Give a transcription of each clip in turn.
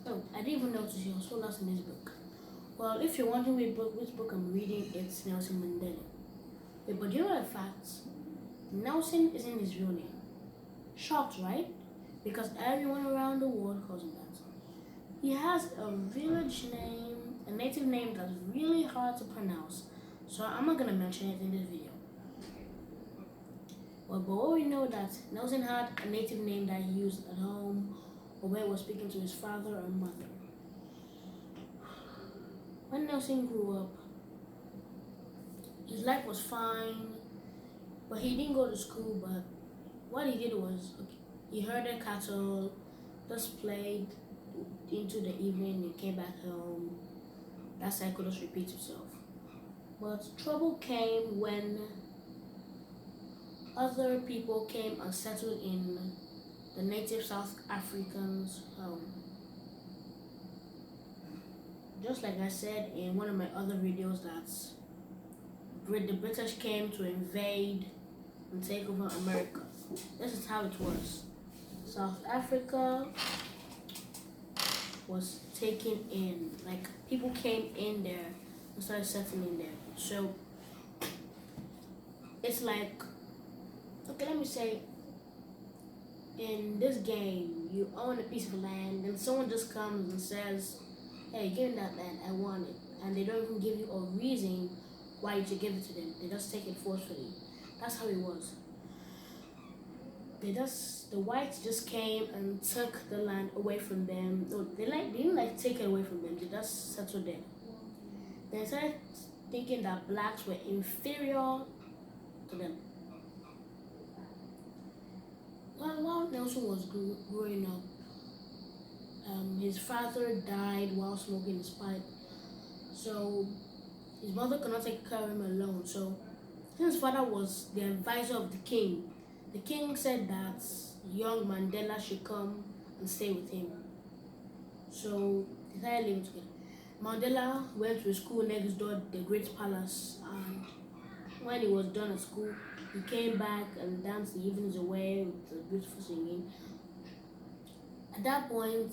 Oh, I didn't even notice he was so lost in this book. Well, if you're wondering which book I'm reading, it's Nelson Mandela. Wait, but do you know the facts? Nelson isn't his real name. Shocked, right? Because everyone around the world calls him that. He has a village name, a native name that's really hard to pronounce, so I'm not gonna mention it in this video. Well, but what we know that Nelson had a native name that he used at home or where he was speaking to his father or mother. When Nelson grew up, his life was fine, but he didn't go to school. But what he did was, okay, he herded cattle, just played into the evening, he came back home. That cycle just repeats itself. But trouble came when other people came and settled in the native South Africans' home. Just like I said in one of my other videos, that the British came to invade and take over America. This is how it was. South Africa was taken in, like people came in there and started settling there. So it's like, okay, let me say, in this game, you own a piece of land, and someone just comes and says, "Hey, give me that land, I want it," and they don't even give you a reason why you should give it to them. They just take it forcefully. That's how it was. The whites just came and took the land away from them. No, they didn't take it away from them. They just settled there. They started thinking that blacks were inferior to them. While Nelson was growing up, his father died while smoking his pipe. So his mother could not take care of him alone. So since his father was the advisor of the king said that young Mandela should come and stay with him. So they started living together. Mandela went to a school next door, the Great Palace, and when he was done at school, he came back and danced the evenings away with the beautiful singing. At that point,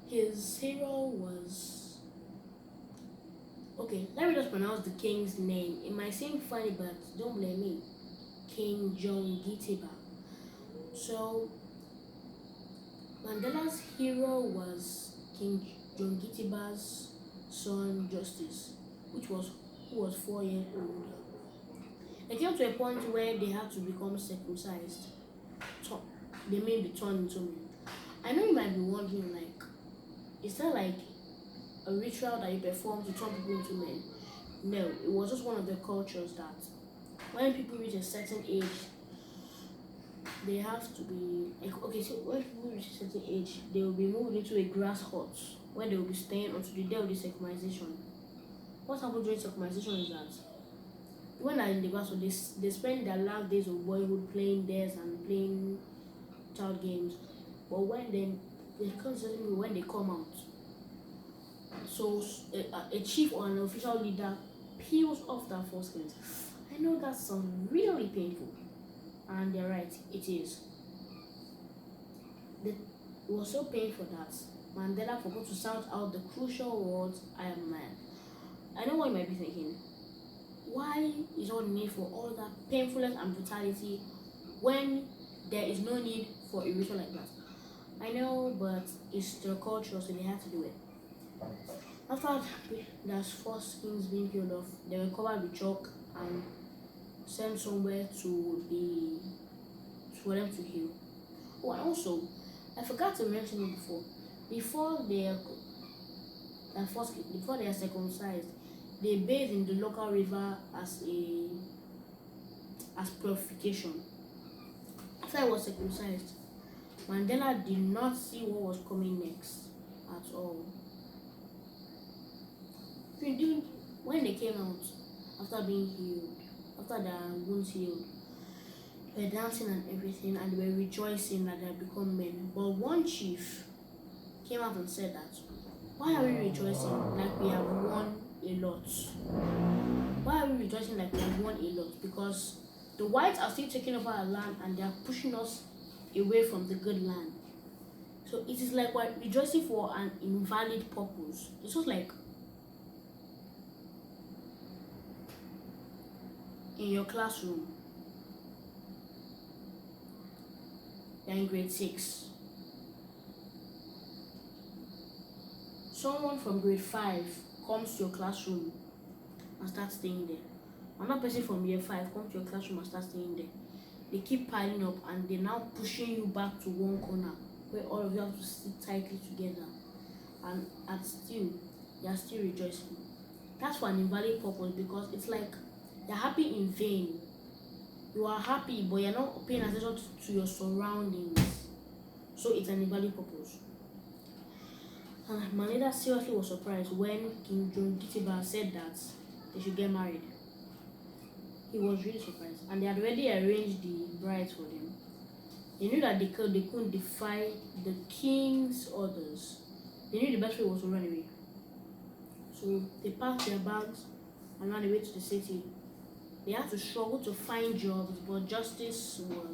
his hero was, okay, let me just pronounce the king's name. It might seem funny, but don't blame me. King John Gitiba. So Mandela's hero was King John Gitiba's son Justice, who was 4 years old. It came to a point where they had to become circumcised. They may be turned into men. I know you might be wondering, like, is that like a ritual that you perform to turn people into men? No, it was just one of the cultures that when people reach a certain age, they have to be like, okay, so when people reach a certain age, they will be moved into a grass hut where they will be staying until the day of the circumcision. What happens during circumcision is that when they're in the grass hut, they spend their last days of boyhood playing dares and playing child games. But when they when they come out, so a chief or an official leader peels off their foreskins. I know that sounds really painful, and they're right, it is. It was so painful that Mandela forgot to shout out the crucial words, "I am man." I know what you might be thinking. Why is all the need for all that painfulness and brutality when there is no need for a ritual like that? I know, but it's their culture, so they have to do it. After their foreskins being peeled off, they were covered with chalk and sent somewhere for them to heal. Oh, and also, I forgot to mention it before. Before they are circumcised, they bathe in the local river as purification. After I was circumcised, Mandela did not see what was coming next at all. When they came out after being healed, after their wounds healed, they were dancing and everything, and they were rejoicing that they had become men. But one chief came out and said that, "Why are we rejoicing like we have won a lot? Why are we rejoicing like we have won a lot? Because the whites are still taking over our land and they are pushing us away from the good land." So it is like we're rejoicing for an invalid purpose. It's just like in your classroom, you're in grade 6. Someone from grade 5 comes to your classroom and starts staying there. Another person from year 5 comes to your classroom and starts staying there. They keep piling up and they're now pushing you back to one corner where all of you have to sit tightly together, and still you're still rejoicing. That's for an invalid purpose, because it's like you're happy in vain. You are happy but you're not paying attention to your surroundings. So it's an invalid purpose. And Madela seriously was surprised when King John Gitiba said that they should get married. He was really surprised, and they had already arranged the brides for them. They knew that they couldn't defy the king's orders. They knew the best way was to run away. So they packed their bags and ran away to the city. They had to struggle to find jobs, but justice was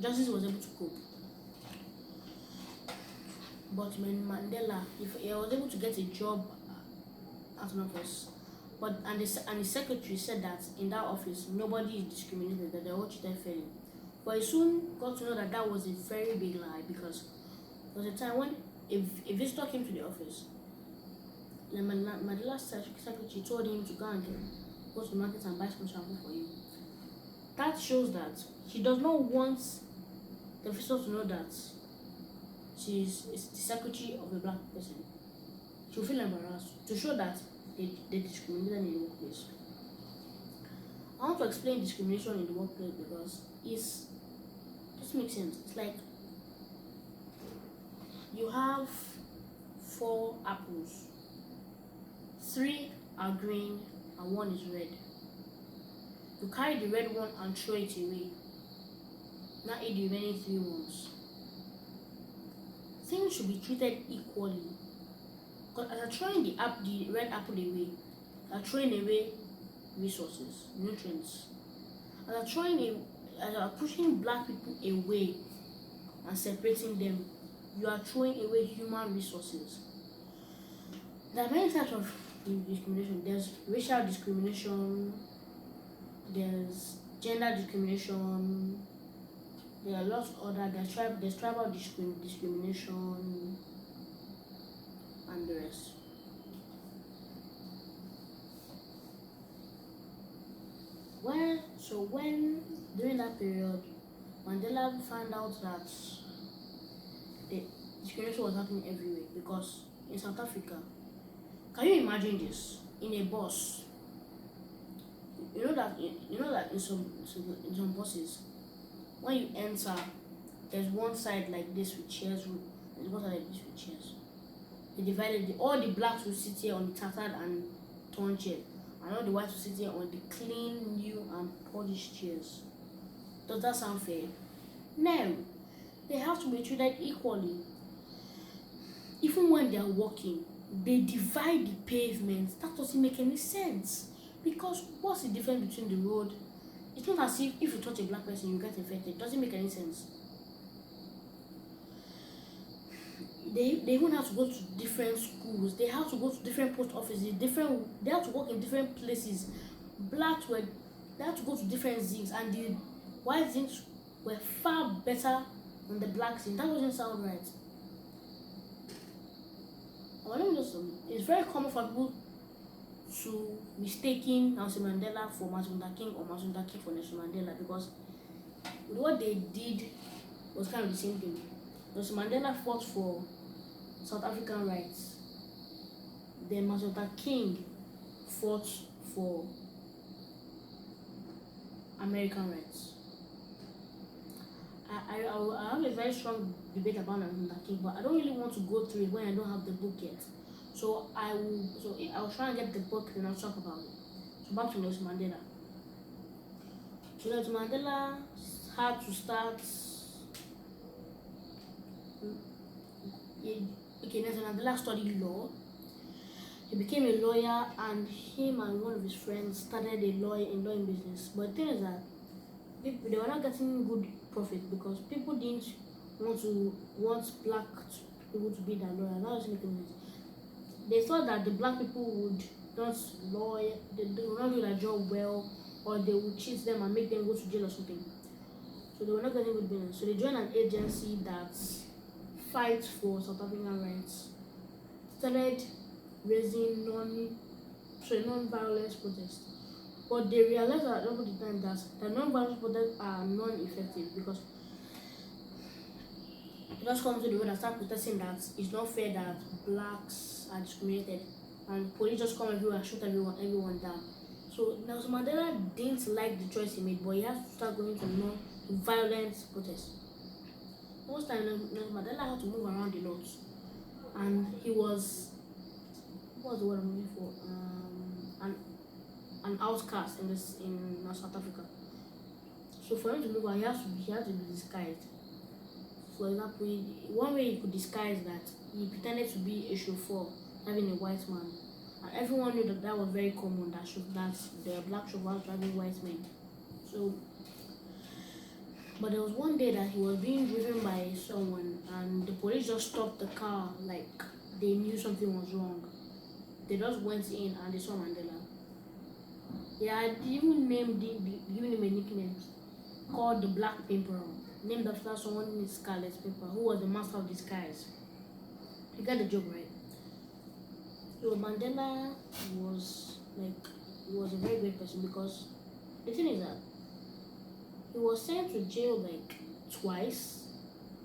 able to cope. But when Mandela, if he was able to get a job at an office, and the secretary said that in that office nobody is discriminated, that they're all treated fairly. But he soon got to know that that was a very big lie, because there was a time when a visitor came to the office. The Madela's secretary told him to go to the market and buy some shampoo for him. That shows that she does not want the visitor to know that she's the secretary of a black person. She'll feel embarrassed to show that they discriminate in the workplace. I want to explain discrimination in the workplace because this makes sense. It's like you have 4 apples. 3 are green and 1 is red. You carry the red one and throw it away. Now eat the remaining 3 ones. Things should be treated equally. Because as you're throwing the red apple away, you're throwing away resources, nutrients. As you're pushing black people away and separating them, you are throwing away human resources. There are many types of discrimination. There's racial discrimination, there's gender discrimination, there are lots of other, there's tribal discrimination, and the rest. When during that period, Mandela found out that the discrimination was happening everywhere, because in South Africa, can you imagine this? In a bus, you know that in some buses, when you enter, there's one side like this with chairs, and one side like this with chairs. They divided all the blacks will sit here on the tattered and torn chair, and all the whites will sit here on the clean, new, and polished chairs. Does that sound fair? No. They have to be treated equally. Even when they are walking, they divide the pavement. That doesn't make any sense. Because what's the difference between the road? It's not as if you touch a black person, you get infected. It doesn't make any sense. They even have to go to different schools. They have to go to different post offices. They have to work in different places. They have to go to different zings, and the white zings were far better than the black zings. That doesn't sound right. It's very common for people to mistaking Nelson Mandela for Martin Luther King, or Martin Luther King for Nelson Mandela, because what they did was kind of the same thing. Nelson Mandela fought for South African rights. Then Martin Luther King fought for American rights. I have a very strong debate about Martin Luther King, but I don't really want to go through it when I don't have the book yet. So I'll try and get the book and I'll talk about it. So back to Nelson Mandela. So Nelson Mandela had to start. Nelson Mandela studied law. He became a lawyer, and him and one of his friends started a lawyer in business. But the thing is that they were not getting good profit because people didn't want black people to be their lawyer. That was making sense. They thought that the black people would not lawyer, they would not do their job well, or they would cheat them and make them go to jail or something. So they were not getting good business. So they joined an agency that fights for South African rights. Started raising non-violence protests. But they realized at over the time that non-violence protests are non-effective because they just come to the road and start protesting that it's not fair that blacks are discriminated, and police just come everywhere and shoot everyone down. So Nelson Mandela didn't like the choice he made, but he had to start going to non-violent protests. Most time Nelson Mandela had to move around a lot, and he was, what was the word I'm looking for? An outcast in South Africa. So for him to move around, he had to be disguised. For example, one way he could disguise that, he pretended to be a chauffeur, having a white man, and everyone knew that was very common. That the black chauffeurs driving white men. So, but there was one day that he was being driven by someone, and the police just stopped the car like they knew something was wrong. They just went in and they saw Mandela. Yeah, I even given him a nickname called the Black Emperor, named after someone in Scarlet Pimpernel, who was the master of disguise. You get the joke, right? So Mandela was a very great person because the thing is that he was sent to jail like twice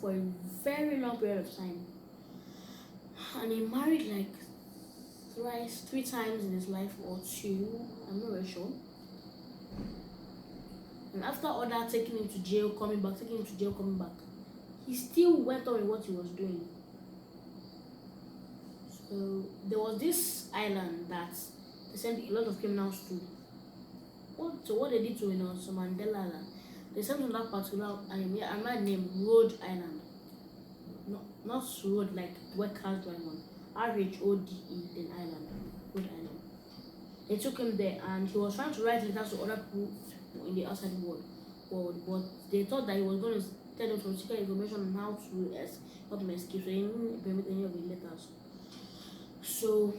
for a very long period of time, and he married like three times in his life, or two, I'm not very sure. And after order taking him to jail, coming back, he still went on with what he was doing. So there was this island that they sent a lot of criminals to. So what they did to Nelson Mandela, they sent him to that particular island. I might name Rhode Island. No, not road like where cars drive on. RHODE, then island, Rhode Island. They took him there, and he was trying to write letters to other people in the outside world, but they thought that he was going to tell them some secret information on how to help him escape, so he didn't permit any of the letters. So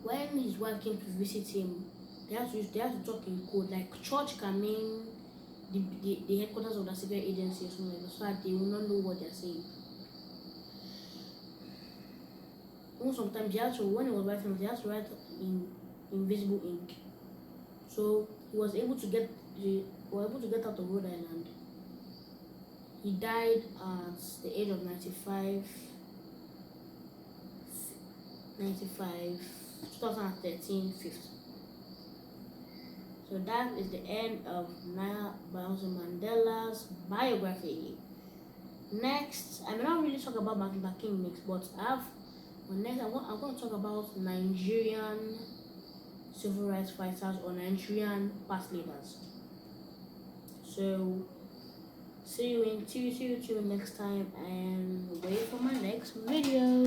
when his wife came to visit him, they had to talk in code. Like church can mean the headquarters of the secret agency or something like that, so that they will not know what they're saying. Sometimes when he was writing, he had to write in invisible ink. So he was able to get out of Rhode Island. He died at the age of 95, 2013, 5th. So that is the end of Nelson Mandela's biography. Next, I may not really talk about Martin Luther King next, but I'm going to talk about Nigerian civil rights fighters or Nigerian past leaders. So see you next time, and wait for my next video.